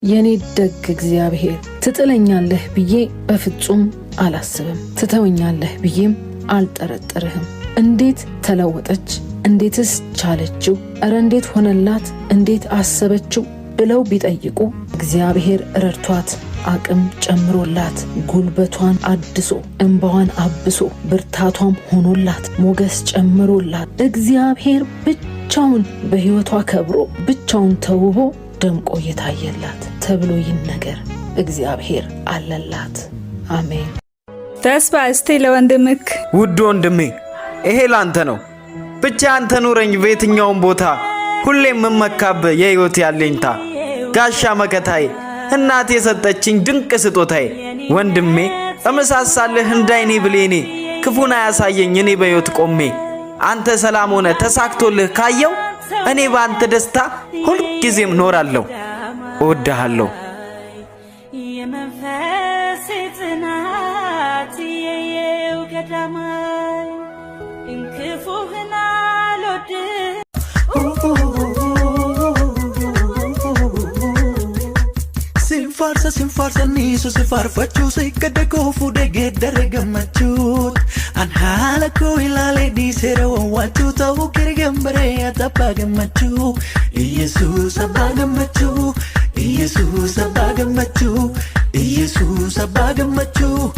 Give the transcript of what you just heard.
የኔ ደግ እግዚአብሔር ትጥለኛለህ ብዬ በፍጹም አላስብም፣ ትተወኛለህ ብዬም አልጠረጥርህም። እንዴት ተለወጠች፣ እንዴትስ ቻለችው፣ እረ እንዴት ሆነላት፣ እንዴት አሰበችው ብለው ቢጠይቁ እግዚአብሔር ረድቷት አቅም ጨምሮላት ጉልበቷን አድሶ እንባዋን አብሶ ብርታቷም ሆኖላት ሞገስ ጨምሮላት እግዚአብሔር ብቻውን በሕይወቷ ከብሮ ብቻውን ተውቦ ደምቆ የታየላት ተብሎ ይነገር። እግዚአብሔር አለላት። አሜን። ተስፋ እስቲ ለወንድምክ ውድ ወንድሜ ይሄ ላንተ ነው። ብቻ አንተ ኑረኝ በየትኛውም ቦታ ሁሌም መመካብ የሕይወት ያለኝታ ጋሻ መከታዬ እናቴ የሰጠችኝ ድንቅ ስጦታዬ ወንድሜ እመሳሳልህ እንዳይኔ ብሌኔ ክፉና ያሳየኝ እኔ በሕይወት ቆሜ አንተ ሰላም ሆነ ተሳክቶልህ ካየው እኔ ባንተ ደስታ ሁሉ ጊዜም ኖራለሁ እወድሃለሁ። የመንፈስ ጽናት የየው ገዳማይ እንክፉህና ሎድ Sinfarsa niso se farfachu se kadeko fude gedare gamachut an hala ko ilale di sero wachu tau kirgambare atapa gamachu Jesus abagamachu Jesus abagamachu Jesus abagamachu